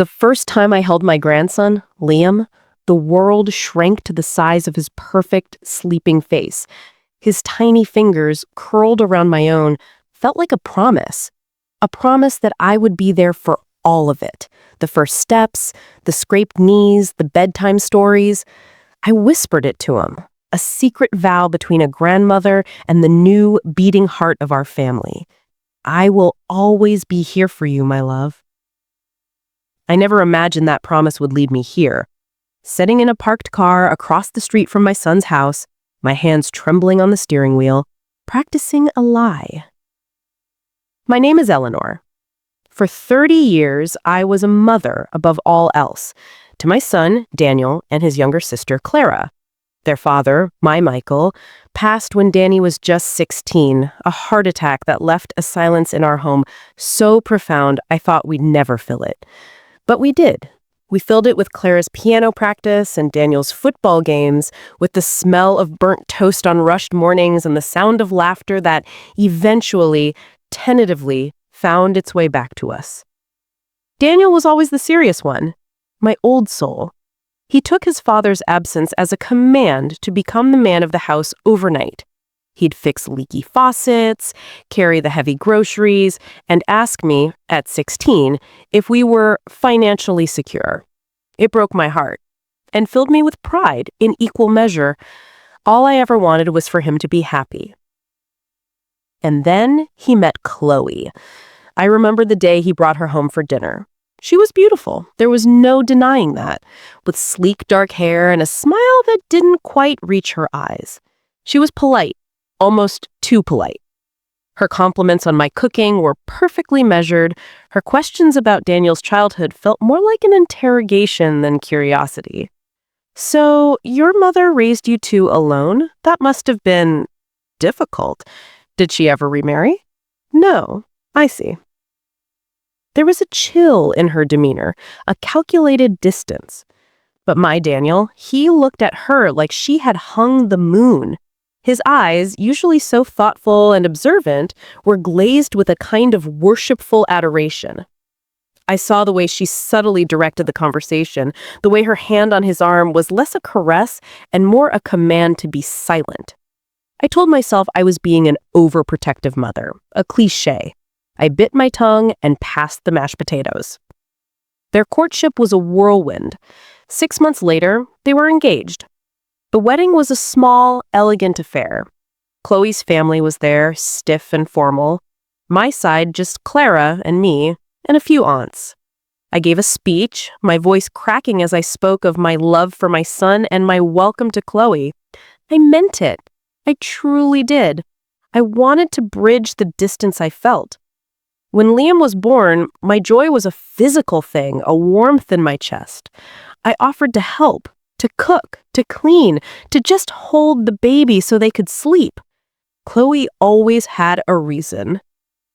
The first time I held my grandson, Liam, the world shrank to the size of his perfect, sleeping face. His tiny fingers, curled around my own, felt like a promise. A promise that I would be there for all of it. The first steps, the scraped knees, the bedtime stories. I whispered it to him, a secret vow between a grandmother and the new, beating heart of our family. I will always be here for you, my love. I never imagined that promise would lead me here, sitting in a parked car across the street from my son's house, my hands trembling on the steering wheel, practicing a lie. My name is Eleanor. For 30 years, I was a mother above all else, to my son, Daniel, and his younger sister, Clara. Their father, my Michael, passed when Danny was just 16, a heart attack that left a silence in our home so profound I thought we'd never fill it. But we did. We filled it with Clara's piano practice and Daniel's football games, with the smell of burnt toast on rushed mornings and the sound of laughter that eventually, tentatively, found its way back to us. Daniel was always the serious one, my old soul. He took his father's absence as a command to become the man of the house overnight. He'd fix leaky faucets, carry the heavy groceries, and ask me, at 16, if we were financially secure. It broke my heart and filled me with pride in equal measure. All I ever wanted was for him to be happy. And then he met Chloe. I remember the day he brought her home for dinner. She was beautiful. There was no denying that, with sleek dark hair and a smile that didn't quite reach her eyes. She was polite, almost too polite. Her compliments on my cooking were perfectly measured. Her questions about Daniel's childhood felt more like an interrogation than curiosity. "So, your mother raised you two alone? That must have been difficult. Did she ever remarry?" "No, I see." There was a chill in her demeanor, a calculated distance. But my Daniel, he looked at her like she had hung the moon. His eyes, usually so thoughtful and observant, were glazed with a kind of worshipful adoration. I saw the way she subtly directed the conversation, the way her hand on his arm was less a caress and more a command to be silent. I told myself I was being an overprotective mother, a cliché. I bit my tongue and passed the mashed potatoes. Their courtship was a whirlwind. 6 months later, they were engaged. The wedding was a small, elegant affair. Chloe's family was there, stiff and formal. My side, just Clara and me, and a few aunts. I gave a speech, my voice cracking as I spoke of my love for my son and my welcome to Chloe. I meant it. I truly did. I wanted to bridge the distance I felt. When Liam was born, my joy was a physical thing, a warmth in my chest. I offered to help, to cook, to clean, to just hold the baby so they could sleep. Chloe always had a reason.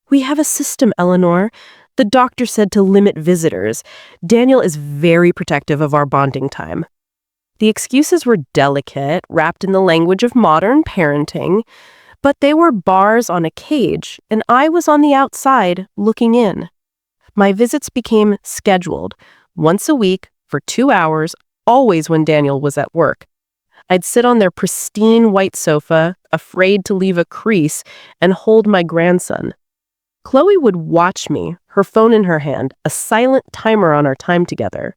"We have a system, Eleanor. The doctor said to limit visitors. Daniel is very protective of our bonding time." The excuses were delicate, wrapped in the language of modern parenting, but they were bars on a cage, and I was on the outside looking in. My visits became scheduled, once a week for 2 hours, always when Daniel was at work. I'd sit on their pristine white sofa, afraid to leave a crease, and hold my grandson. Chloe would watch me, her phone in her hand, a silent timer on our time together.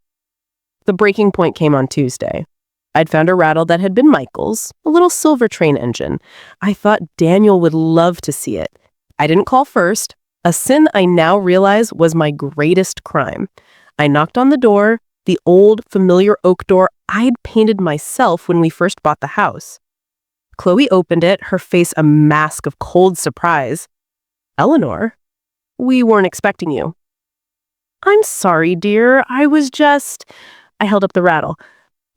The breaking point came on Tuesday. I'd found a rattle that had been Michael's, a little silver train engine. I thought Daniel would love to see it. I didn't call first, a sin I now realize was my greatest crime. I knocked on the door, the old, familiar oak door I'd painted myself when we first bought the house. Chloe opened it, her face a mask of cold surprise. "Eleanor, we weren't expecting you." "I'm sorry, dear. I held up the rattle.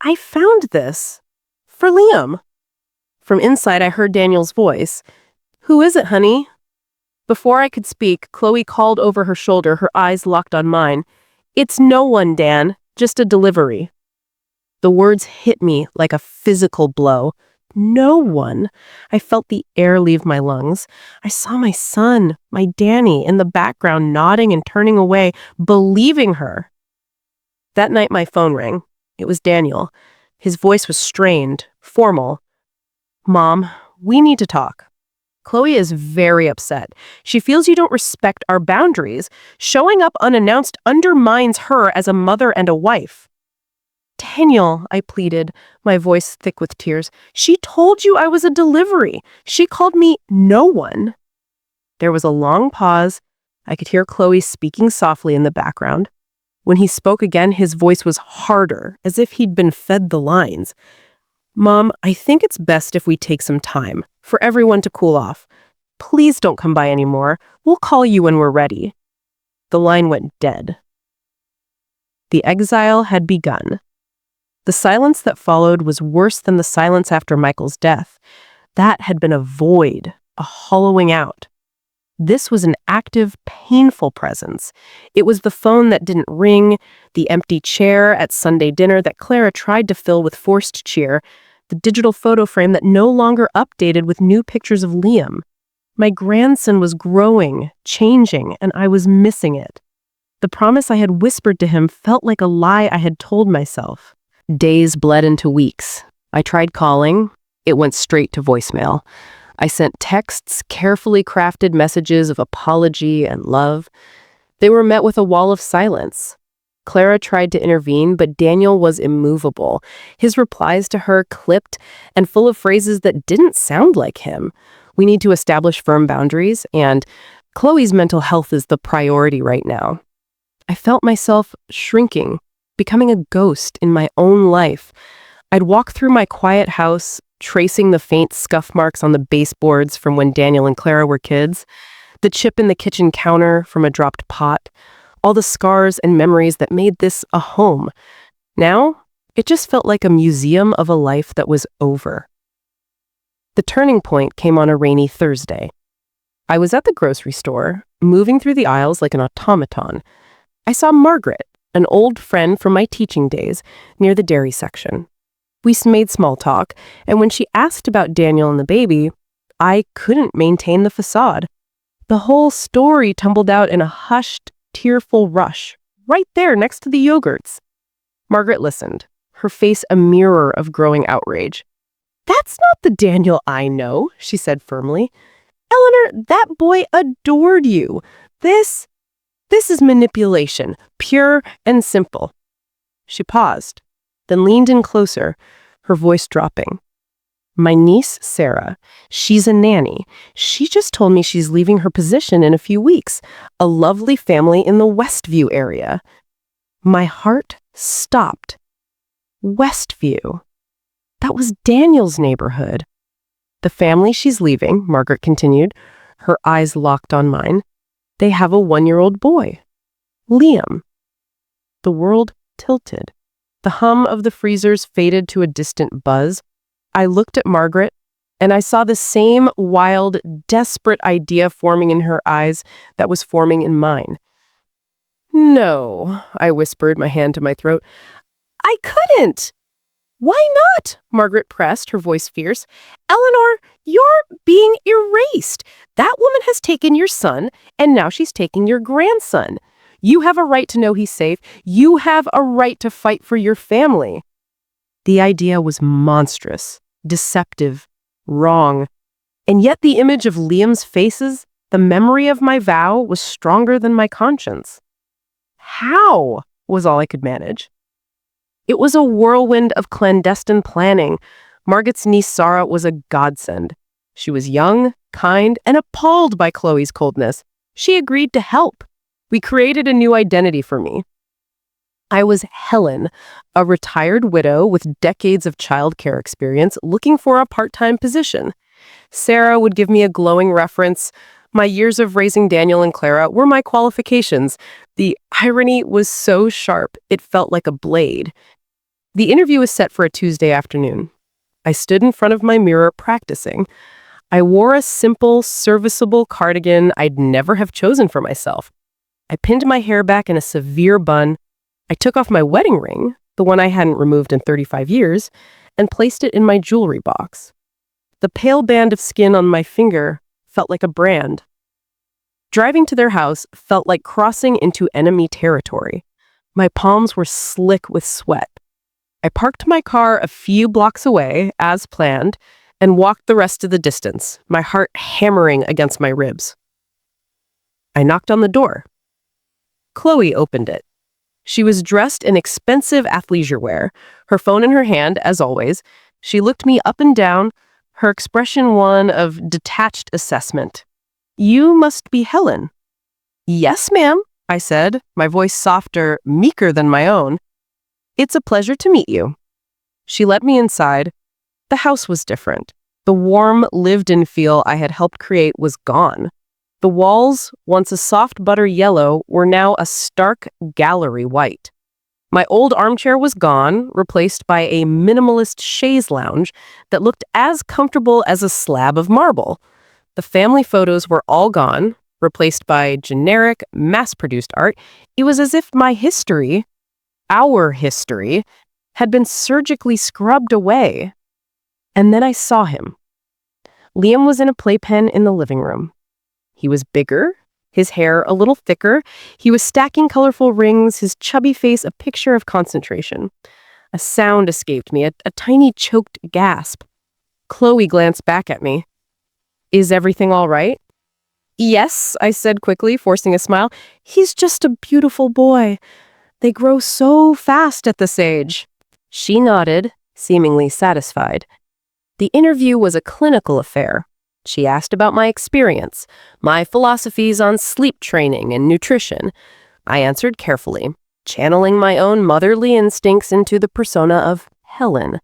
"I found this. For Liam." From inside, I heard Daniel's voice. "Who is it, honey?" Before I could speak, Chloe called over her shoulder, her eyes locked on mine. "It's no one, Dan. Just a delivery." The words hit me like a physical blow. No one. I felt the air leave my lungs. I saw my son, my Danny, in the background nodding and turning away, believing her. That night my phone rang. It was Daniel. His voice was strained, formal. "Mom, we need to talk. Chloe is very upset. She feels you don't respect our boundaries. Showing up unannounced undermines her as a mother and a wife." "Daniel," I pleaded, my voice thick with tears, "she told you I was a delivery. She called me no one." There was a long pause. I could hear Chloe speaking softly in the background. When he spoke again, his voice was harder, as if he'd been fed the lines. "Mom, I think it's best if we take some time, for everyone to cool off. Please don't come by anymore. We'll call you when we're ready." The line went dead. The exile had begun. The silence that followed was worse than the silence after Michael's death. That had been a void, a hollowing out. This was an active, painful presence. It was the phone that didn't ring, the empty chair at Sunday dinner that Clara tried to fill with forced cheer, the digital photo frame that no longer updated with new pictures of Liam. My grandson was growing, changing, and I was missing it. The promise I had whispered to him felt like a lie I had told myself. Days bled into weeks. I tried calling. It went straight to voicemail. I sent texts, carefully crafted messages of apology and love. They were met with a wall of silence. Clara tried to intervene, but Daniel was immovable. His replies to her clipped and full of phrases that didn't sound like him. We need to establish firm boundaries, and Chloe's mental health is the priority right now. I felt myself shrinking, becoming a ghost in my own life. I'd walk through my quiet house, tracing the faint scuff marks on the baseboards from when Daniel and Clara were kids, the chip in the kitchen counter from a dropped pot, all the scars and memories that made this a home. Now, it just felt like a museum of a life that was over. The turning point came on a rainy Thursday. I was at the grocery store, moving through the aisles like an automaton. I saw Margaret, an old friend from my teaching days, near the dairy section. We made small talk, and when she asked about Daniel and the baby, I couldn't maintain the facade. The whole story tumbled out in a hushed, tearful rush, right there next to the yogurts. Margaret listened, her face a mirror of growing outrage. "That's not the Daniel I know," she said firmly. "Eleanor, that boy adored you. This is manipulation, pure and simple." She paused, then leaned in closer, her voice dropping. "My niece, Sarah, she's a nanny. She just told me she's leaving her position in a few weeks, a lovely family in the Westview area." My heart stopped. Westview. That was Daniel's neighborhood. "The family she's leaving," Margaret continued, her eyes locked on mine, "they have a 1-year-old boy. Liam." The world tilted. The hum of the freezers faded to a distant buzz. I looked at Margaret, and I saw the same wild, desperate idea forming in her eyes that was forming in mine. "No," I whispered, my hand to my throat. "I couldn't." "Why not?" Margaret pressed, her voice fierce. "Eleanor, you're being erased. That woman has taken your son, and now she's taking your grandson. You have a right to know he's safe. You have a right to fight for your family." The idea was monstrous, deceptive, wrong. And yet the image of Liam's faces, the memory of my vow, was stronger than my conscience. How? Was all I could manage. It was a whirlwind of clandestine planning. Margaret's niece Sarah was a godsend. She was young, kind, and appalled by Chloe's coldness. She agreed to help. We created a new identity for me. I was Helen, a retired widow with decades of childcare experience looking for a part-time position. Sarah would give me a glowing reference. My years of raising Daniel and Clara were my qualifications. The irony was so sharp, it felt like a blade. The interview was set for a Tuesday afternoon. I stood in front of my mirror practicing. I wore a simple, serviceable cardigan I'd never have chosen for myself. I pinned my hair back in a severe bun. I took off my wedding ring, the one I hadn't removed in 35 years, and placed it in my jewelry box. The pale band of skin on my finger felt like a brand. Driving to their house felt like crossing into enemy territory. My palms were slick with sweat. I parked my car a few blocks away, as planned, and walked the rest of the distance, my heart hammering against my ribs. I knocked on the door. Chloe opened it. She was dressed in expensive athleisure wear, her phone in her hand, as always. She looked me up and down, her expression one of detached assessment. "You must be Helen." "Yes, ma'am," I said, my voice softer, meeker than my own. "It's a pleasure to meet you." She let me inside. The house was different. The warm, lived-in feel I had helped create was gone. The walls, once a soft butter yellow, were now a stark gallery white. My old armchair was gone, replaced by a minimalist chaise lounge that looked as comfortable as a slab of marble. The family photos were all gone, replaced by generic, mass-produced art. It was as if my history, our history, had been surgically scrubbed away. And then I saw him. Liam was in a playpen in the living room. He was bigger, his hair a little thicker. He was stacking colorful rings, his chubby face a picture of concentration. A sound escaped me, a tiny choked gasp. Chloe glanced back at me. "Is everything all right?" "Yes," I said quickly, forcing a smile. "He's just a beautiful boy. They grow so fast at this age." She nodded, seemingly satisfied. The interview was a clinical affair. She asked about my experience, my philosophies on sleep training and nutrition. I answered carefully, channeling my own motherly instincts into the persona of Helen.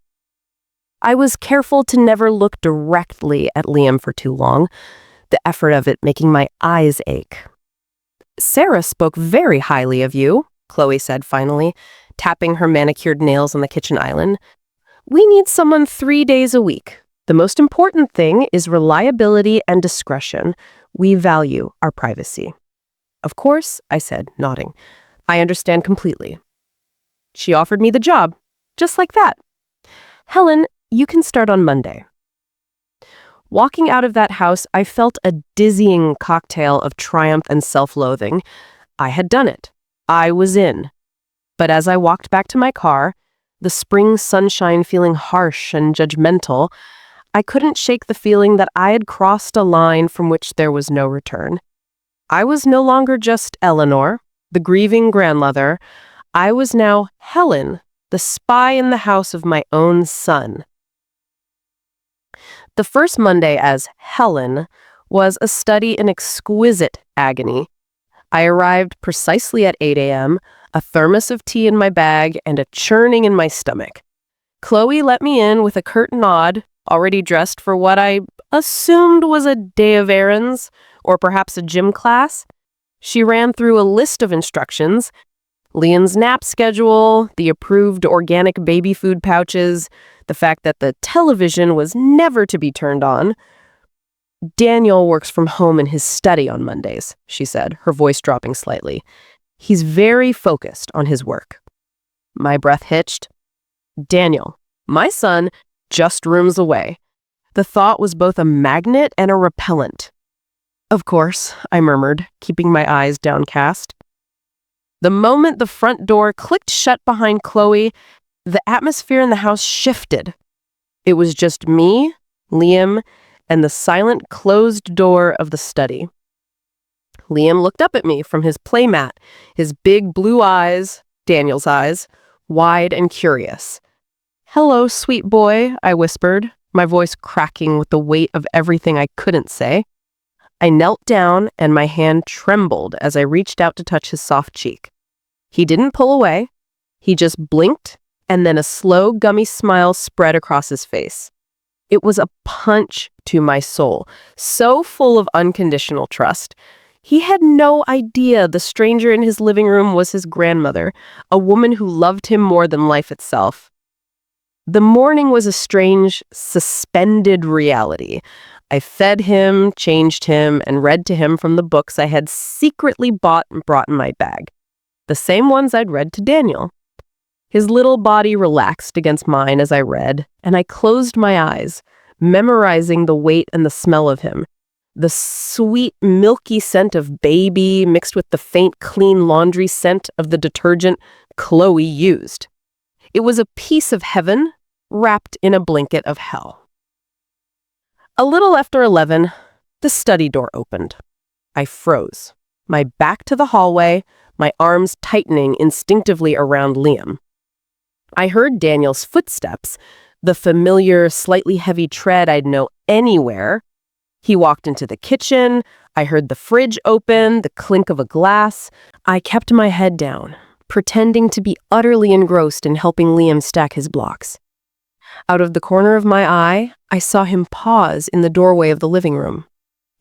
I was careful to never look directly at Liam for too long, the effort of it making my eyes ache. "Sarah spoke very highly of you," Chloe said finally, tapping her manicured nails on the kitchen island. "We need someone 3 days a week. The most important thing is reliability and discretion. We value our privacy." "Of course," I said, nodding. "I understand completely." She offered me the job, just like that. "Helen, you can start on Monday." Walking out of that house, I felt a dizzying cocktail of triumph and self-loathing. I had done it. I was in. But as I walked back to my car, the spring sunshine feeling harsh and judgmental, I couldn't shake the feeling that I had crossed a line from which there was no return. I was no longer just Eleanor, the grieving grandmother. I was now Helen, the spy in the house of my own son. The first Monday as Helen was a study in exquisite agony. I arrived precisely at 8 a.m., a thermos of tea in my bag, and a churning in my stomach. Chloe let me in with a curt nod, already dressed for what I assumed was a day of errands, or perhaps a gym class. She ran through a list of instructions: Liam's nap schedule, the approved organic baby food pouches, the fact that the television was never to be turned on. "Daniel works from home in his study on Mondays," she said, her voice dropping slightly. "He's very focused on his work." My breath hitched. Daniel, my son, just rooms away. The thought was both a magnet and a repellent. "Of course," I murmured, keeping my eyes downcast. The moment the front door clicked shut behind Chloe, the atmosphere in the house shifted. It was just me, Liam, and the silent closed door of the study. Liam looked up at me from his playmat, his big blue eyes, Daniel's eyes, wide and curious. "Hello, sweet boy," I whispered, my voice cracking with the weight of everything I couldn't say. I knelt down and my hand trembled as I reached out to touch his soft cheek. He didn't pull away. He just blinked, and then a slow, gummy smile spread across his face. It was a punch to my soul, so full of unconditional trust. He had no idea the stranger in his living room was his grandmother, a woman who loved him more than life itself. The morning was a strange, suspended reality. I fed him, changed him, and read to him from the books I had secretly bought and brought in my bag. The same ones I'd read to Daniel. His little body relaxed against mine as I read, and I closed my eyes, memorizing the weight and the smell of him. The sweet, milky scent of baby mixed with the faint, clean laundry scent of the detergent Chloe used. It was a piece of heaven wrapped in a blanket of hell. A little after 11, the study door opened. I froze, my back to the hallway, my arms tightening instinctively around Liam. I heard Daniel's footsteps, the familiar, slightly heavy tread I'd know anywhere. He walked into the kitchen. I heard the fridge open, the clink of a glass. I kept my head down, pretending to be utterly engrossed in helping Liam stack his blocks. Out of the corner of my eye, I saw him pause in the doorway of the living room.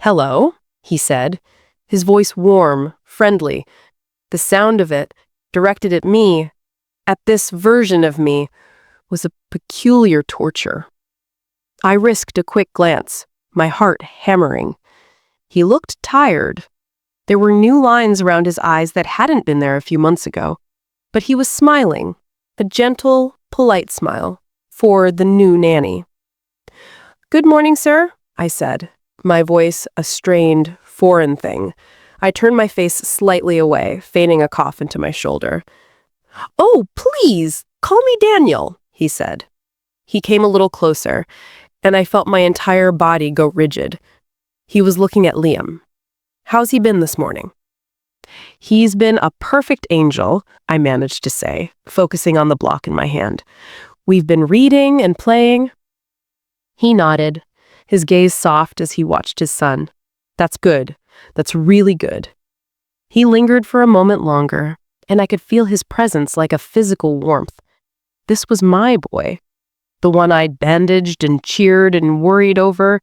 "Hello," he said, his voice warm, friendly. The sound of it, directed at me, at this version of me, was a peculiar torture. I risked a quick glance, my heart hammering. He looked tired. There were new lines around his eyes that hadn't been there a few months ago. But he was smiling, a gentle, polite smile, for the new nanny. "Good morning, sir," I said, my voice a strained, foreign thing. I turned my face slightly away, feigning a cough into my shoulder. "Oh, please, call me Daniel," he said. He came a little closer, and I felt my entire body go rigid. He was looking at Liam. "How's he been this morning?" "He's been a perfect angel," I managed to say, focusing on the block in my hand. "We've been reading and playing." He nodded, his gaze soft as he watched his son. "That's good. That's really good." He lingered for a moment longer, and I could feel his presence like a physical warmth. This was my boy, the one I'd bandaged and cheered and worried over,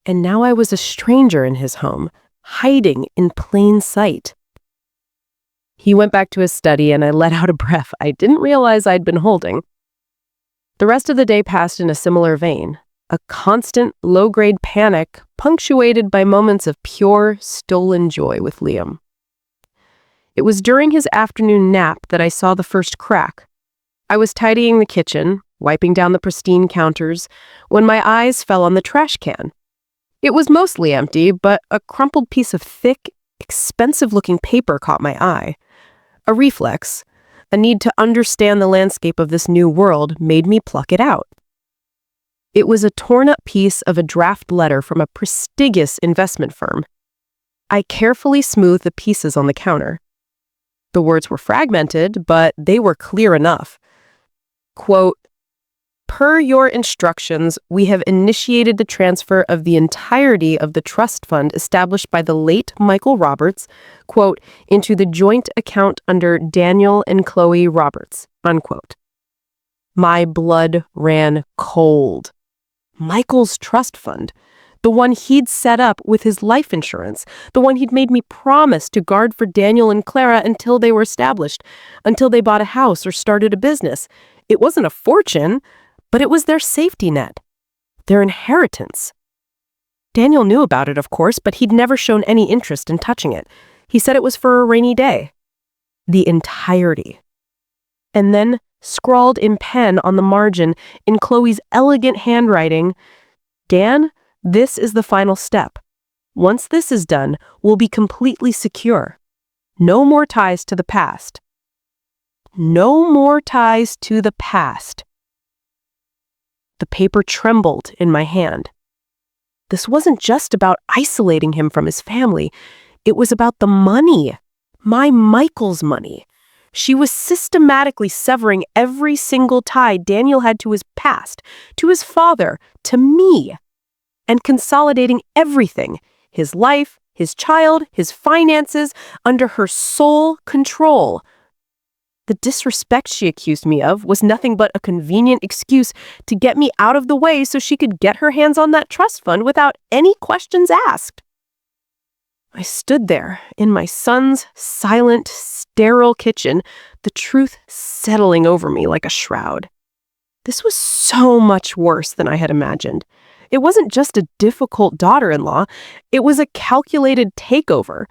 and now I was a stranger in his home, hiding in plain sight. He went back to his study, and I let out a breath I didn't realize I'd been holding. The rest of the day passed in a similar vein, a constant, low-grade panic punctuated by moments of pure, stolen joy with Liam. It was during his afternoon nap that I saw the first crack. I was tidying the kitchen, wiping down the pristine counters, when my eyes fell on the trash can. It was mostly empty, but a crumpled piece of thick, expensive-looking paper caught my eye. A reflex, a need to understand the landscape of this new world, made me pluck it out. It was a torn-up piece of a draft letter from a prestigious investment firm. I carefully smoothed the pieces on the counter. The words were fragmented, but they were clear enough. Quote, "Per your instructions, we have initiated the transfer of the entirety of the trust fund established by the late Michael Roberts, quote, into the joint account under Daniel and Chloe Roberts," unquote. My blood ran cold. Michael's trust fund, the one he'd set up with his life insurance, the one he'd made me promise to guard for Daniel and Clara until they were established, until they bought a house or started a business. It wasn't a fortune, but it was their safety net, their inheritance. Daniel knew about it, of course, but he'd never shown any interest in touching it. He said it was for a rainy day. The entirety. And then, scrawled in pen on the margin, in Chloe's elegant handwriting, "Dan, this is the final step. Once this is done, we'll be completely secure. No more ties to the past. No more ties to the past." The paper trembled in my hand. This wasn't just about isolating him from his family. It was about the money. My Michael's money. She was systematically severing every single tie Daniel had to his past, to his father, to me, and consolidating everything, his life, his child, his finances, under her sole control. The disrespect she accused me of was nothing but a convenient excuse to get me out of the way so she could get her hands on that trust fund without any questions asked. I stood there in my son's silent, sterile kitchen, the truth settling over me like a shroud. This was so much worse than I had imagined. It wasn't just a difficult daughter-in-law, it was a calculated takeover.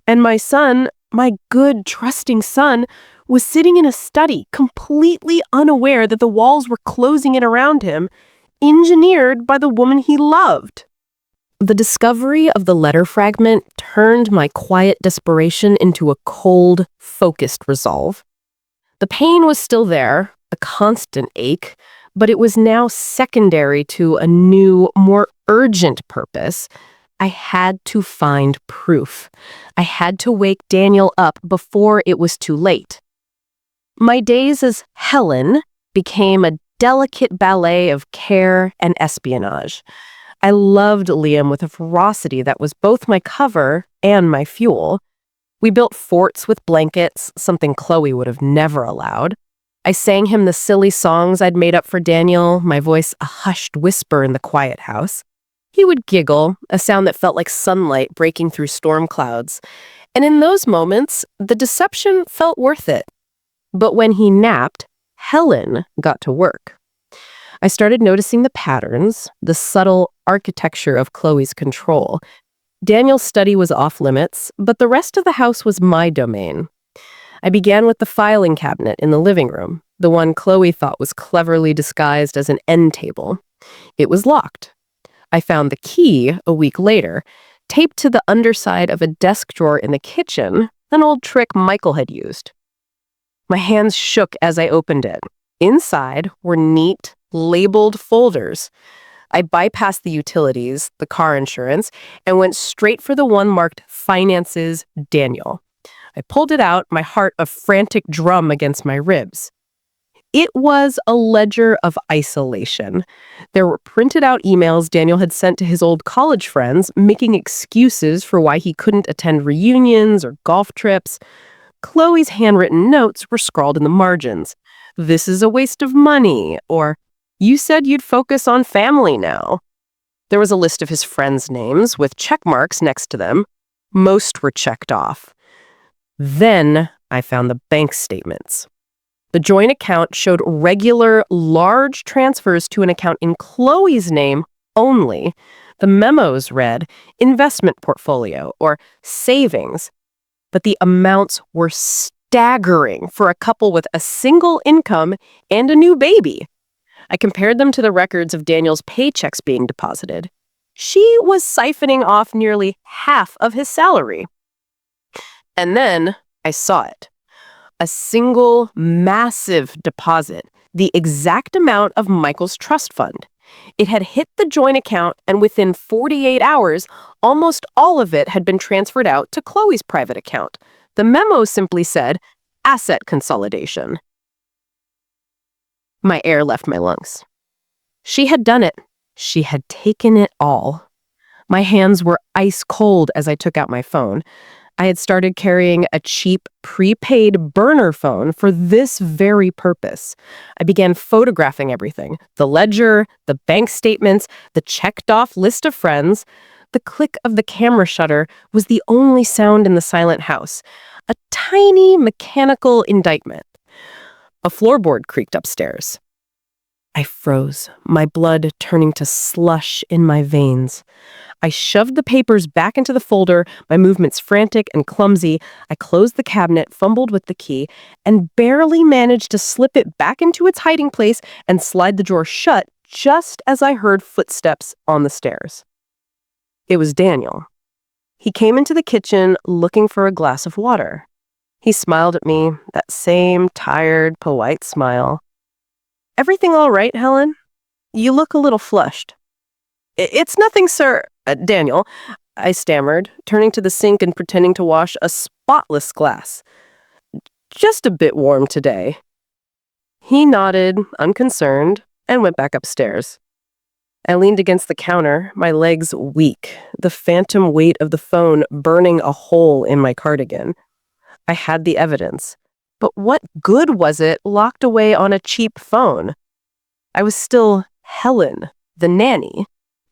And my son, my good, trusting son, was sitting in a study, completely unaware that the walls were closing in around him, engineered by the woman he loved. The discovery of the letter fragment turned my quiet desperation into a cold, focused resolve. The pain was still there, a constant ache, but it was now secondary to a new, more urgent purpose. I had to find proof. I had to wake Daniel up before it was too late. My days as Helen became a delicate ballet of care and espionage. I loved Liam with a ferocity that was both my cover and my fuel. We built forts with blankets, something Chloe would have never allowed. I sang him the silly songs I'd made up for Daniel, my voice a hushed whisper in the quiet house. He would giggle, a sound that felt like sunlight breaking through storm clouds. And in those moments, the deception felt worth it. But when he napped, Helen got to work. I started noticing the patterns, the subtle architecture of Chloe's control. Daniel's study was off limits, but the rest of the house was my domain. I began with the filing cabinet in the living room, the one Chloe thought was cleverly disguised as an end table. It was locked. I found the key a week later, taped to the underside of a desk drawer in the kitchen, an old trick Michael had used. My hands shook as I opened it. Inside were neat, labeled folders. I bypassed the utilities, the car insurance, and went straight for the one marked Finances Daniel. I pulled it out, my heart a frantic drum against my ribs. It was a ledger of isolation. There were printed out emails Daniel had sent to his old college friends, making excuses for why he couldn't attend reunions or golf trips. Chloe's handwritten notes were scrawled in the margins. "This is a waste of money," or "You said you'd focus on family now." There was a list of his friends' names with check marks next to them. Most were checked off. Then I found the bank statements. The joint account showed regular, large transfers to an account in Chloe's name only. The memos read investment portfolio or savings, but the amounts were staggering for a couple with a single income and a new baby. I compared them to the records of Daniel's paychecks being deposited. She was siphoning off nearly half of his salary. And then I saw it. A single massive deposit, the exact amount of Michael's trust fund. It had hit the joint account, and within 48 hours, almost all of it had been transferred out to Chloe's private account. The memo simply said, asset consolidation. My air left my lungs. She had done it. She had taken it all. My hands were ice cold as I took out my phone. I had started carrying a cheap, prepaid burner phone for this very purpose. I began photographing everything: the ledger, the bank statements, the checked-off list of friends. The click of the camera shutter was the only sound in the silent house, a tiny mechanical indictment. A floorboard creaked upstairs. I froze, my blood turning to slush in my veins. I shoved the papers back into the folder, my movements frantic and clumsy. I closed the cabinet, fumbled with the key, and barely managed to slip it back into its hiding place and slide the drawer shut just as I heard footsteps on the stairs. It was Daniel. He came into the kitchen looking for a glass of water. He smiled at me, that same tired, polite smile. "Everything all right, Helen? You look a little flushed." "It's nothing, sir." Daniel," I stammered, turning to the sink and pretending to wash a spotless glass. "Just a bit warm today." He nodded, unconcerned, and went back upstairs. I leaned against the counter, my legs weak, the phantom weight of the phone burning a hole in my cardigan. I had the evidence, but what good was it locked away on a cheap phone? I was still Helen, the nanny.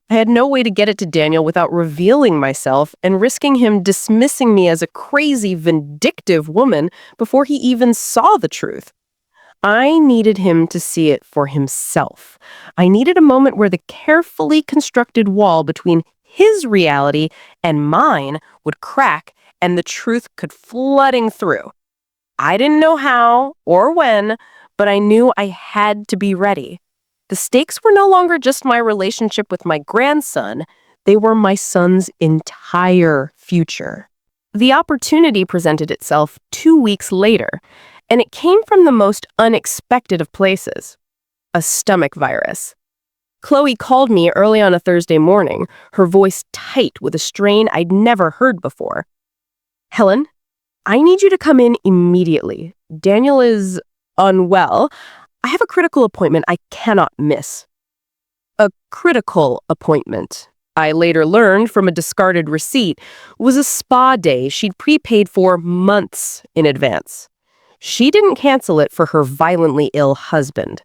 I had no way to get it to Daniel without revealing myself and risking him dismissing me as a crazy, vindictive woman before he even saw the truth. I needed him to see it for himself. I needed a moment where the carefully constructed wall between his reality and mine would crack and the truth could flooding through. I didn't know how or when, but I knew I had to be ready. The stakes were no longer just my relationship with my grandson. They were my son's entire future. The opportunity presented itself 2 weeks later, and it came from the most unexpected of places, a stomach virus. Chloe called me early on a Thursday morning, her voice tight with a strain I'd never heard before. "Helen, I need you to come in immediately. Daniel is unwell. I have a critical appointment I cannot miss." A critical appointment, I later learned from a discarded receipt, was a spa day she'd prepaid for months in advance. She didn't cancel it for her violently ill husband.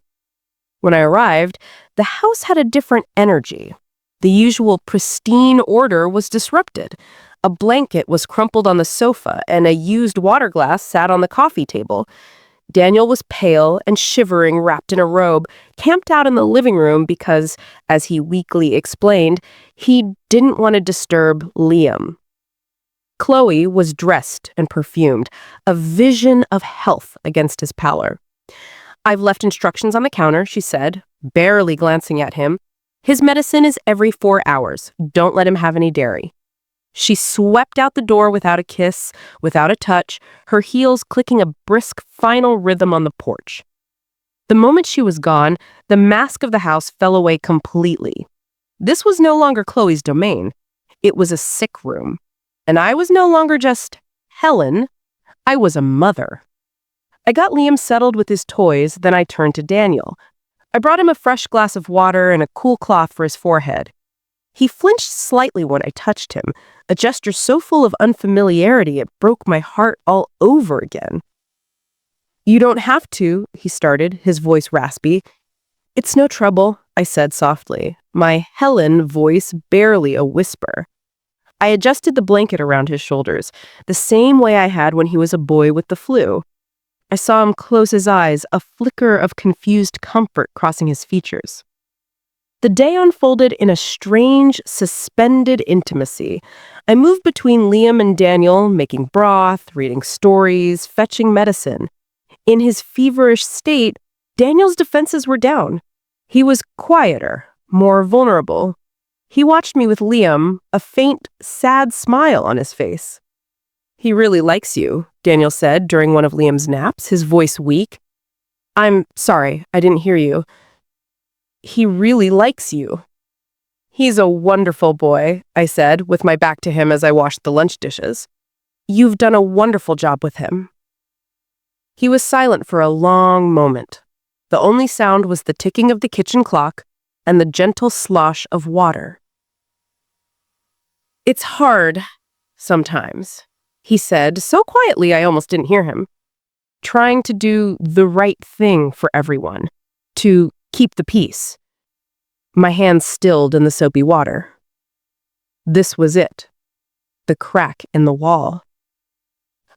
When I arrived, the house had a different energy. The usual pristine order was disrupted. A blanket was crumpled on the sofa, and a used water glass sat on the coffee table. Daniel was pale and shivering, wrapped in a robe, camped out in the living room because, as he weakly explained, he didn't want to disturb Liam. Chloe was dressed and perfumed, a vision of health against his pallor. "I've left instructions on the counter," she said, barely glancing at him. "His medicine is every 4 hours. Don't let him have any dairy." She swept out the door without a kiss, without a touch, her heels clicking a brisk final rhythm on the porch. The moment she was gone, the mask of the house fell away completely. This was no longer Chloe's domain. It was a sick room. And I was no longer just Helen. I was a mother. I got Liam settled with his toys, then I turned to Daniel. I brought him a fresh glass of water and a cool cloth for his forehead. He flinched slightly when I touched him, a gesture so full of unfamiliarity it broke my heart all over again. "You don't have to," he started, his voice raspy. "It's no trouble," I said softly, my Helen voice barely a whisper. I adjusted the blanket around his shoulders, the same way I had when he was a boy with the flu. I saw him close his eyes, a flicker of confused comfort crossing his features. The day unfolded in a strange, suspended intimacy. I moved between Liam and Daniel, making broth, reading stories, fetching medicine. In his feverish state, Daniel's defenses were down. He was quieter, more vulnerable. He watched me with Liam, a faint, sad smile on his face. "He really likes you," Daniel said during one of Liam's naps, his voice weak. "I'm sorry, I didn't hear you." "He really likes you." "He's a wonderful boy," I said, with my back to him as I washed the lunch dishes. "You've done a wonderful job with him." He was silent for a long moment. The only sound was the ticking of the kitchen clock and the gentle slosh of water. "It's hard, sometimes," he said, so quietly I almost didn't hear him. "Trying to do the right thing for everyone, to keep the peace." My hands stilled in the soapy water. This was it. The crack in the wall.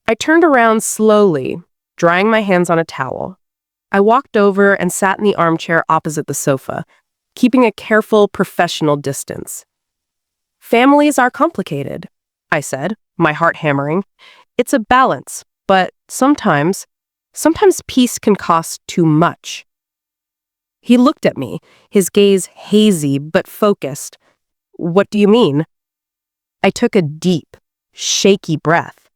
I turned around slowly, drying my hands on a towel. I walked over and sat in the armchair opposite the sofa, keeping a careful, professional distance. "Families are complicated," I said, my heart hammering. "It's a balance, but sometimes peace can cost too much." He looked at me, his gaze hazy but focused. "What do you mean?" I took a deep, shaky breath.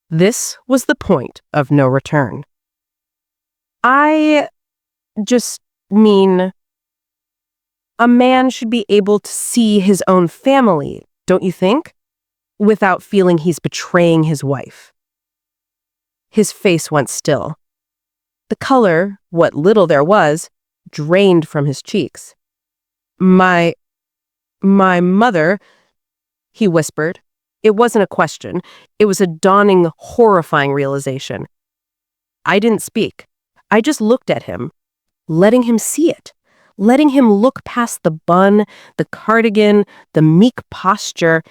This was the point of no return. "I just mean, a man should be able to see his own family, don't you think? Without feeling he's betraying his wife." His face went still. The color, what little there was, drained from his cheeks. My mother," he whispered. It wasn't a question. It was a dawning, horrifying realization. I didn't speak. I just looked at him, letting him see it, letting him look past the bun, the cardigan, the meek posture,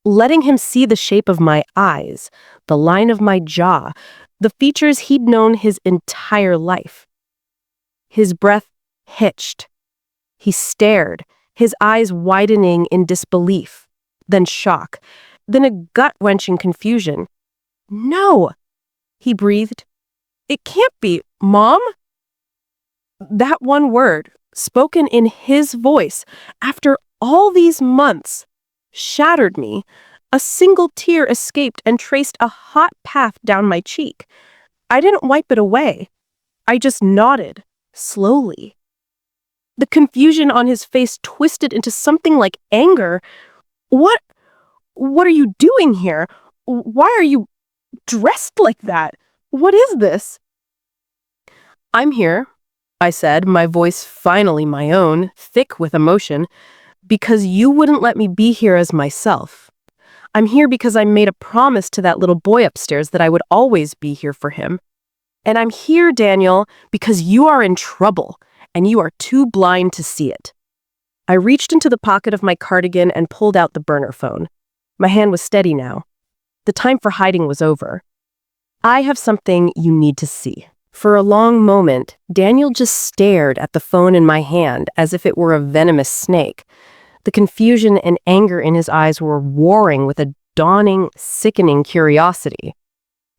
letting him see the shape of my eyes, the line of my jaw, the features he'd known his entire life. His breath hitched. He stared, his eyes widening in disbelief, then shock, then a gut-wrenching confusion. "No," he breathed. "It can't be, Mom?" That one word, spoken in his voice, after All these months shattered me. A single tear escaped and traced a hot path down my cheek. I didn't wipe it away. I just nodded, slowly. The confusion on his face twisted into something like anger. What? What are you doing here? Why are you dressed like that? What is this? I'm here, I said, my voice finally my own, thick with emotion, because you wouldn't let me be here as myself. I'm here because I made a promise to that little boy upstairs that I would always be here for him. And I'm here, Daniel, because you are in trouble, and you are too blind to see it. I reached into the pocket of my cardigan and pulled out the burner phone. My hand was steady now. The time for hiding was over. I have something you need to see. For a long moment, Daniel just stared at the phone in my hand as if it were a venomous snake. The confusion and anger in his eyes were warring with a dawning, sickening curiosity.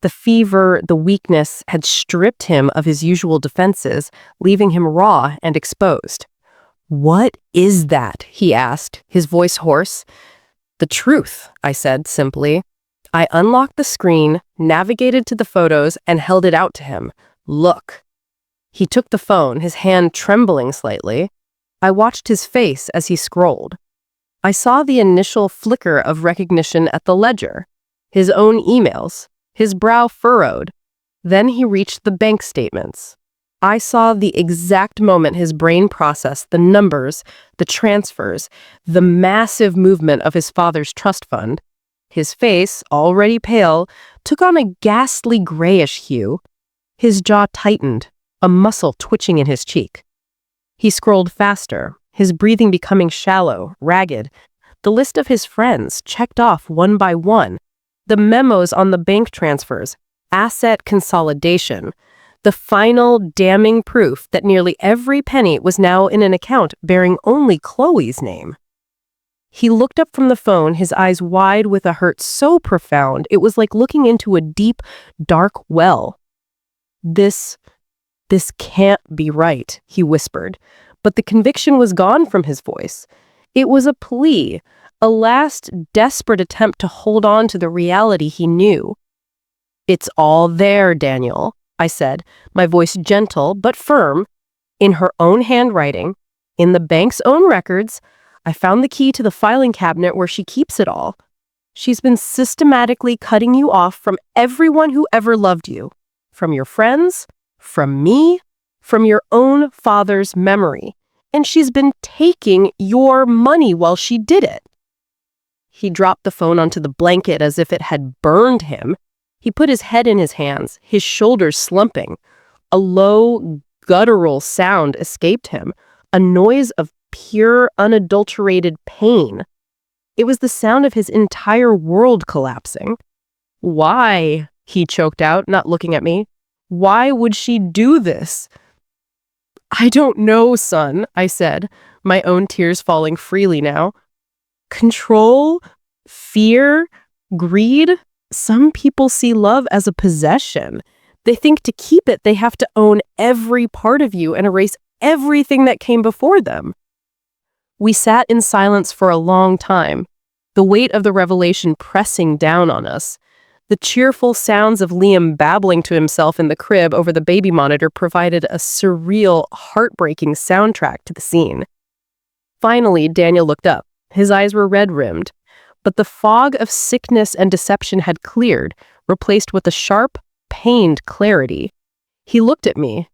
The fever, the weakness had stripped him of his usual defenses, leaving him raw and exposed. "What is that?" he asked, his voice hoarse. "The truth," I said simply. I unlocked the screen, navigated to the photos, and held it out to him. "Look." He took the phone, his hand trembling slightly. I watched his face as he scrolled. I saw the initial flicker of recognition at the ledger, his own emails, his brow furrowed. Then he reached the bank statements. I saw the exact moment his brain processed the numbers, the transfers, the massive movement of his father's trust fund. His face, already pale, took on a ghastly grayish hue. His jaw tightened, a muscle twitching in his cheek. He scrolled faster, his breathing becoming shallow, ragged. The list of his friends checked off one by one. The memos on the bank transfers, asset consolidation. The final damning proof that nearly every penny was now in an account bearing only Chloe's name. He looked up from the phone, his eyes wide with a hurt so profound it was like looking into a deep, dark well. This can't be right," he whispered, but the conviction was gone from his voice. It was a plea, a last desperate attempt to hold on to the reality he knew. "It's all there, Daniel," I said, my voice gentle but firm. "In her own handwriting, in the bank's own records. I found the key to the filing cabinet where she keeps it all. She's been systematically cutting you off from everyone who ever loved you. From your friends, from me, from your own father's memory. And she's been taking your money while she did it." He dropped the phone onto the blanket as if it had burned him. He put his head in his hands, his shoulders slumping. A low, guttural sound escaped him, a noise of pure, unadulterated pain. It was the sound of his entire world collapsing. "Why?" he choked out, not looking at me. "Why would she do this?" "I don't know, son," I said, my own tears falling freely now. "Control? Fear? Greed? Some people see love as a possession. They think to keep it, they have to own every part of you and erase everything that came before them." We sat in silence for a long time, the weight of the revelation pressing down on us. The cheerful sounds of Liam babbling to himself in the crib over the baby monitor provided a surreal, heartbreaking soundtrack to the scene. Finally, Daniel looked up. His eyes were red-rimmed, but the fog of sickness and deception had cleared, replaced with a sharp, pained clarity. He looked at me,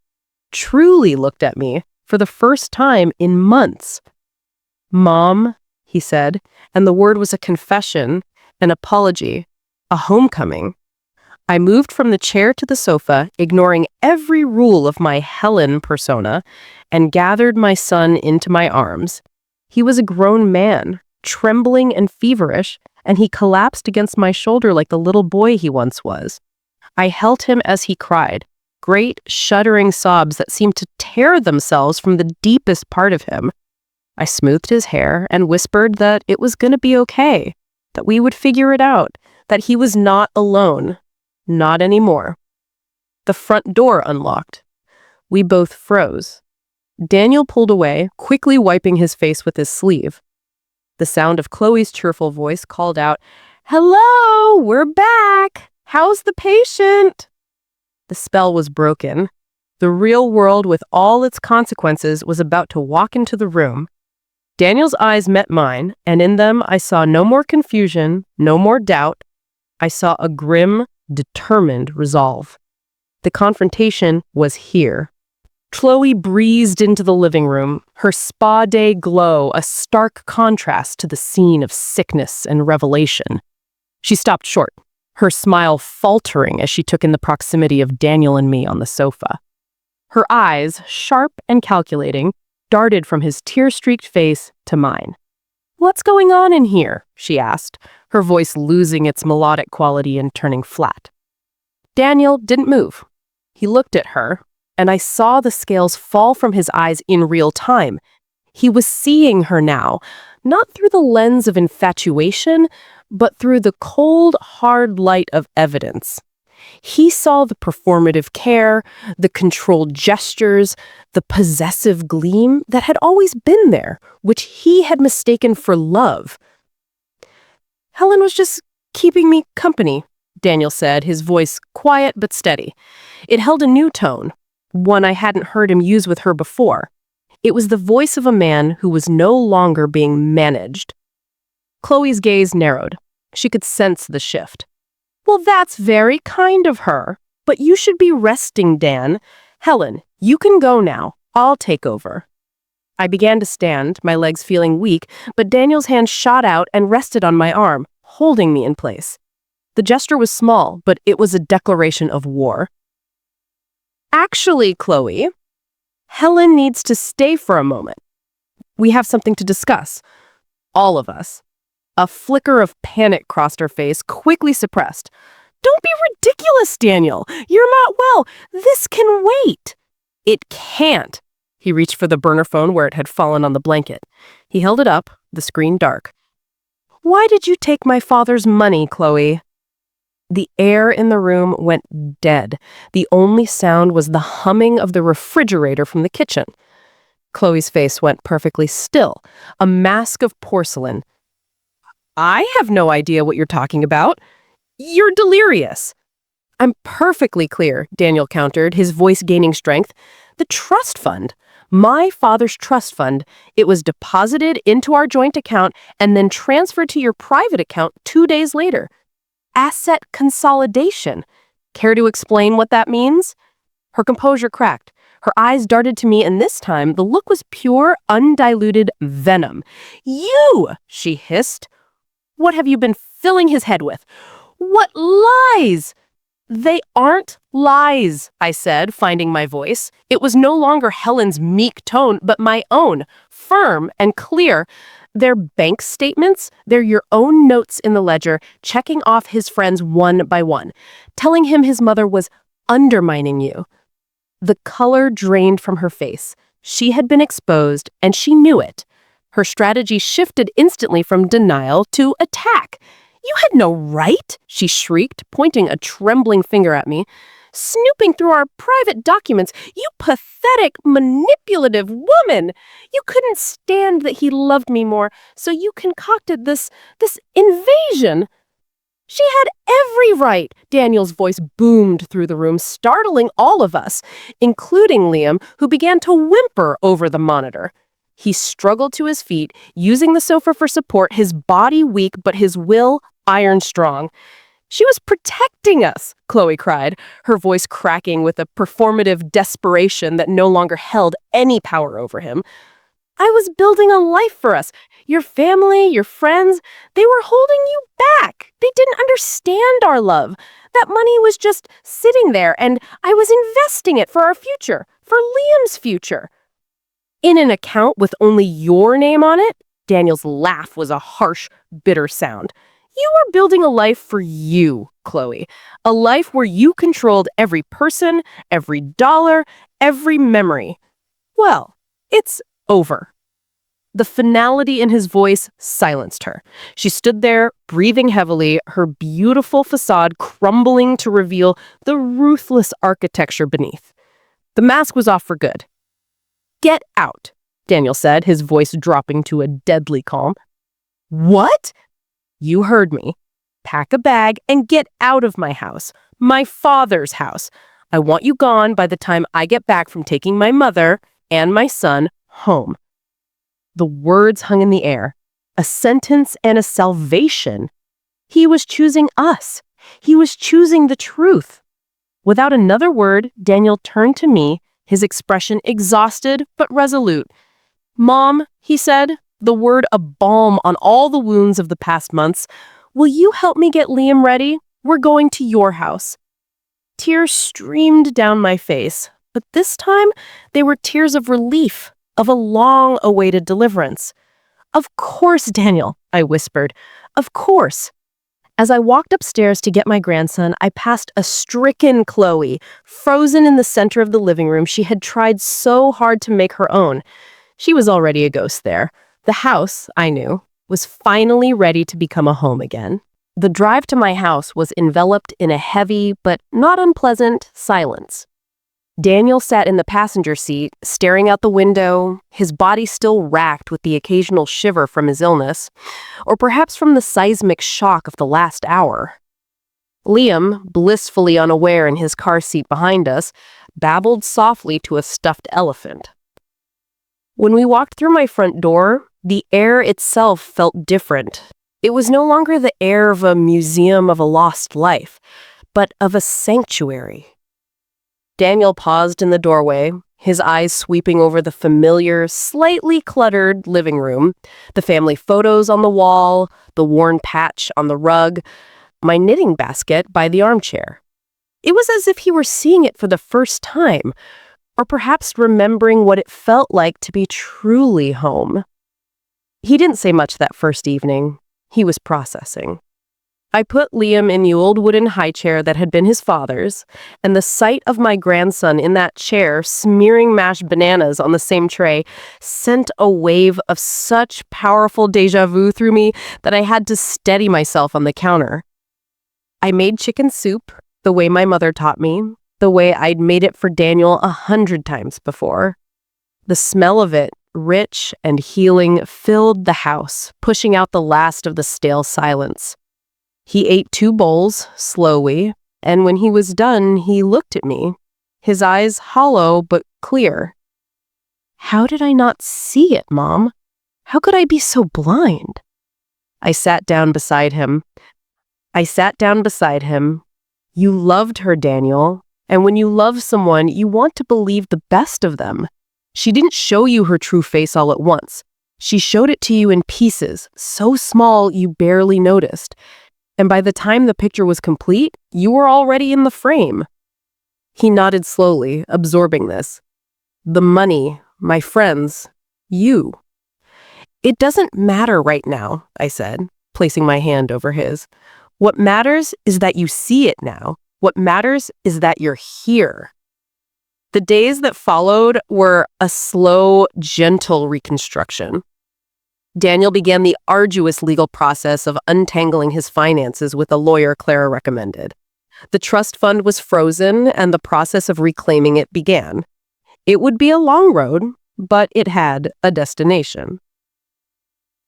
truly looked at me, for the first time in months. "Mom," he said, and the word was a confession, an apology, a homecoming. I moved from the chair to the sofa, ignoring every rule of my Helen persona, and gathered my son into my arms. He was a grown man, trembling and feverish, and he collapsed against my shoulder like the little boy he once was. I held him as he cried, great shuddering sobs that seemed to tear themselves from the deepest part of him. I smoothed his hair and whispered that it was going to be okay, that we would figure it out, that he was not alone. Not anymore. The front door unlocked. We both froze. Daniel pulled away, quickly wiping his face with his sleeve. The sound of Chloe's cheerful voice called out, "Hello, we're back. How's the patient?" The spell was broken. The real world, with all its consequences, was about to walk into the room. Daniel's eyes met mine, and in them I saw no more confusion, no more doubt. I saw a grim, determined resolve. The confrontation was here. Chloe breezed into the living room, her spa day glow a stark contrast to the scene of sickness and revelation. She stopped short, her smile faltering as she took in the proximity of Daniel and me on the sofa. Her eyes, sharp and calculating, darted from his tear-streaked face to mine. "What's going on in here?" she asked, her voice losing its melodic quality and turning flat. Daniel didn't move. He looked at her, and I saw the scales fall from his eyes in real time. He was seeing her now, not through the lens of infatuation, but through the cold, hard light of evidence. He saw the performative care, the controlled gestures, the possessive gleam that had always been there, which he had mistaken for love. "Helen was just keeping me company," Daniel said, his voice quiet but steady. It held a new tone, one I hadn't heard him use with her before. It was the voice of a man who was no longer being managed. Chloe's gaze narrowed. She could sense the shift. "Well, that's very kind of her, but you should be resting, Dan. Helen, you can go now. I'll take over." I began to stand, my legs feeling weak, but Daniel's hand shot out and rested on my arm, holding me in place. The gesture was small, but it was a declaration of war. "Actually, Chloe, Helen needs to stay for a moment. We have something to discuss. All of us." A flicker of panic crossed her face, quickly suppressed. "Don't be ridiculous, Daniel. You're not well. This can wait." "It can't." He reached for the burner phone where it had fallen on the blanket. He held it up, the screen dark. "Why did you take my father's money, Chloe?" The air in the room went dead. The only sound was the humming of the refrigerator from the kitchen. Chloe's face went perfectly still, a mask of porcelain. "I have no idea what you're talking about. You're delirious." "I'm perfectly clear," Daniel countered, his voice gaining strength. "The trust fund. My father's trust fund. It was deposited into our joint account and then transferred to your private account 2 days later. Asset consolidation. Care to explain what that means?" Her composure cracked. Her eyes darted to me, and this time the look was pure, undiluted venom. "You!" she hissed. "What have you been filling his head with? What lies?" "They aren't lies," I said, finding my voice. It was no longer Helen's meek tone, but my own, firm and clear. "They're bank statements. They're your own notes in the ledger, checking off his friends one by one, telling him his mother was undermining you." The color drained from her face. She had been exposed, and she knew it. Her strategy shifted instantly from denial to attack. "You had no right," she shrieked, pointing a trembling finger at me. "Snooping through our private documents, you pathetic, manipulative woman! You couldn't stand that he loved me more, so you concocted this invasion." "She had every right," Daniel's voice boomed through the room, startling all of us, including Liam, who began to whimper over the monitor. He struggled to his feet, using the sofa for support, his body weak but his will iron strong. "She was protecting us," Chloe cried, her voice cracking with a performative desperation that no longer held any power over him. "I was building a life for us. Your family, your friends, they were holding you back. They didn't understand our love. That money was just sitting there, and I was investing it for our future, for Liam's future." "In an account with only your name on it?" Daniel's laugh was a harsh, bitter sound. "You were building a life for you, Chloe. A life where you controlled every person, every dollar, every memory. Well, it's over." The finality in his voice silenced her. She stood there, breathing heavily, her beautiful facade crumbling to reveal the ruthless architecture beneath. The mask was off for good. "Get out," Daniel said, his voice dropping to a deadly calm. What? You heard me. Pack a bag and get out of my house. My father's house. I want you gone by the time I get back from taking my mother and my son home. The words hung in the air. A sentence and a salvation. He was choosing us. He was choosing the truth. Without another word, Daniel turned to me, his expression exhausted but resolute. "Mom," he said, the word a balm on all the wounds of the past months, "will you help me get Liam ready? We're going to your house." Tears streamed down my face, but this time they were tears of relief, of a long-awaited deliverance. "Of course, Daniel," I whispered. "Of course." As I walked upstairs to get my grandson, I passed a stricken Chloe, frozen in the center of the living room she had tried so hard to make her own. She was already a ghost there. The house, I knew, was finally ready to become a home again. The drive to my house was enveloped in a heavy, but not unpleasant, silence. Daniel sat in the passenger seat, staring out the window, his body still racked with the occasional shiver from his illness, or perhaps from the seismic shock of the last hour. Liam, blissfully unaware in his car seat behind us, babbled softly to a stuffed elephant. When we walked through my front door, the air itself felt different. It was no longer the air of a museum of a lost life, but of a sanctuary. Daniel paused in the doorway, his eyes sweeping over the familiar, slightly cluttered living room, the family photos on the wall, the worn patch on the rug, my knitting basket by the armchair. It was as if he were seeing it for the first time, or perhaps remembering what it felt like to be truly home. He didn't say much that first evening. He was processing. I put Liam in the old wooden high chair that had been his father's, and the sight of my grandson in that chair smearing mashed bananas on the same tray sent a wave of such powerful déjà vu through me that I had to steady myself on the counter. I made chicken soup the way my mother taught me, the way I'd made it for Daniel 100 times before. The smell of it, rich and healing, filled the house, pushing out the last of the stale silence. He ate 2 bowls, slowly, and when he was done, he looked at me, his eyes hollow but clear. "How did I not see it, Mom? How could I be so blind?" I sat down beside him. "You loved her, Daniel, and when you love someone, you want to believe the best of them. She didn't show you her true face all at once. She showed it to you in pieces, so small you barely noticed. And by the time the picture was complete, you were already in the frame." He nodded slowly, absorbing this. "The money, my friends, you." "It doesn't matter right now," I said, placing my hand over his. "What matters is that you see it now. What matters is that you're here." The days that followed were a slow, gentle reconstruction. Daniel began the arduous legal process of untangling his finances with a lawyer Clara recommended. The trust fund was frozen, and the process of reclaiming it began. It would be a long road, but it had a destination.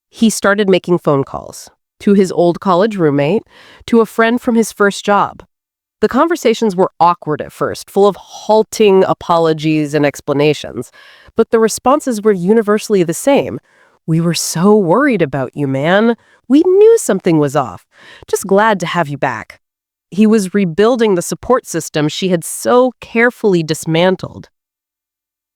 He started making phone calls to his old college roommate, to a friend from his first job. The conversations were awkward at first, full of halting apologies and explanations, but the responses were universally the same. "We were so worried about you, man. We knew something was off. Just glad to have you back." He was rebuilding the support system she had so carefully dismantled.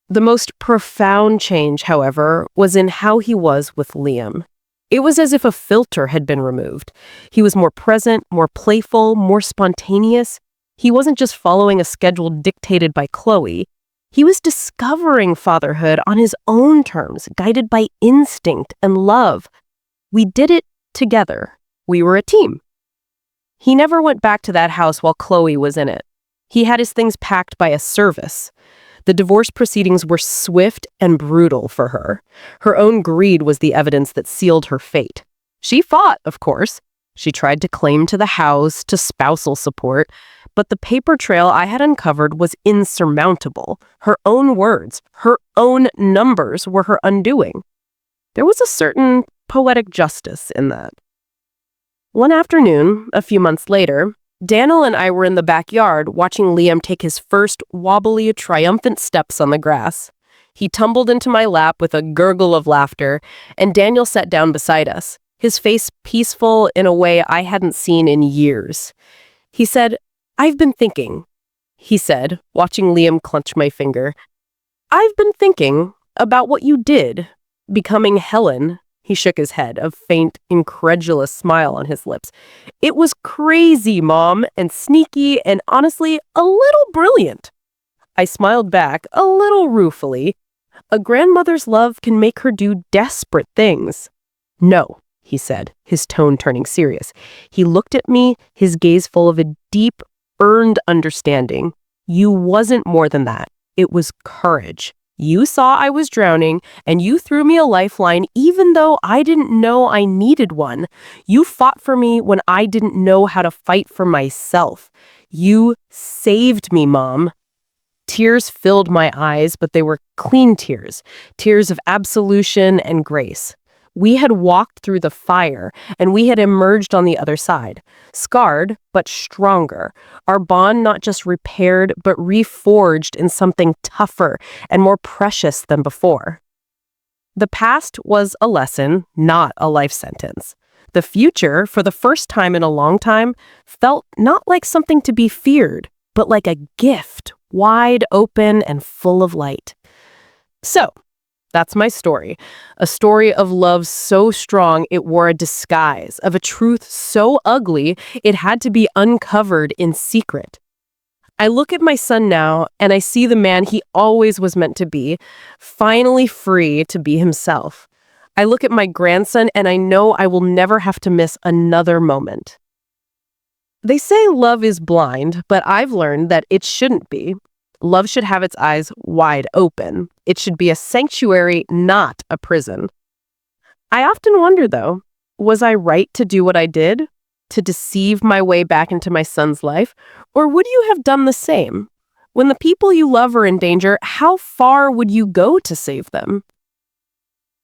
The most profound change, however, was in how he was with Liam. It was as if a filter had been removed. He was more present, more playful, more spontaneous. He wasn't just following a schedule dictated by Chloe. He was discovering fatherhood on his own terms, guided by instinct and love. We did it together. We were a team. He never went back to that house while Chloe was in it. He had his things packed by a service. The divorce proceedings were swift and brutal for her. Her own greed was the evidence that sealed her fate. She fought, of course. She tried to claim to the house, to spousal support, but the paper trail I had uncovered was insurmountable. Her own words, her own numbers were her undoing. There was a certain poetic justice in that. One afternoon, a few months later, Daniel and I were in the backyard watching Liam take his first wobbly, triumphant steps on the grass. He tumbled into my lap with a gurgle of laughter, and Daniel sat down beside us, his face peaceful in a way I hadn't seen in years. He said, "I've been thinking," he said, watching Liam clench my finger. "I've been thinking about what you did, becoming Helen." He shook his head, a faint, incredulous smile on his lips. "It was crazy, Mom, and sneaky, and honestly, a little brilliant." I smiled back, a little ruefully. A grandmother's love can make her do desperate things. "No," he said, his tone turning serious. He looked at me, his gaze full of a deep, earned understanding. "You wasn't more than that. It was courage. You saw I was drowning, and you threw me a lifeline even though I didn't know I needed one. You fought for me when I didn't know how to fight for myself. You saved me, Mom." Tears filled my eyes, but they were clean tears, tears of absolution and grace. We had walked through the fire, and we had emerged on the other side, scarred but stronger, our bond not just repaired but reforged in something tougher and more precious than before. The past was a lesson, not a life sentence. The future, for the first time in a long time, felt not like something to be feared, but like a gift, wide open and full of light. So, that's my story. A story of love so strong it wore a disguise, of a truth so ugly it had to be uncovered in secret. I look at my son now, and I see the man he always was meant to be, finally free to be himself. I look at my grandson, and I know I will never have to miss another moment. They say love is blind, but I've learned that it shouldn't be. Love should have its eyes wide open. It should be a sanctuary, not a prison. I often wonder, though, was I right to do what I did? To deceive my way back into my son's life? Or would you have done the same? When the people you love are in danger, how far would you go to save them?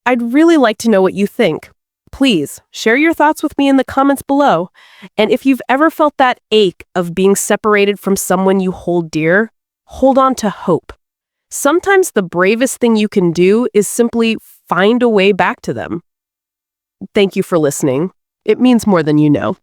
I'd really like to know what you think. Please, share your thoughts with me in the comments below. And if you've ever felt that ache of being separated from someone you hold dear, hold on to hope. Sometimes the bravest thing you can do is simply find a way back to them. Thank you for listening. It means more than you know.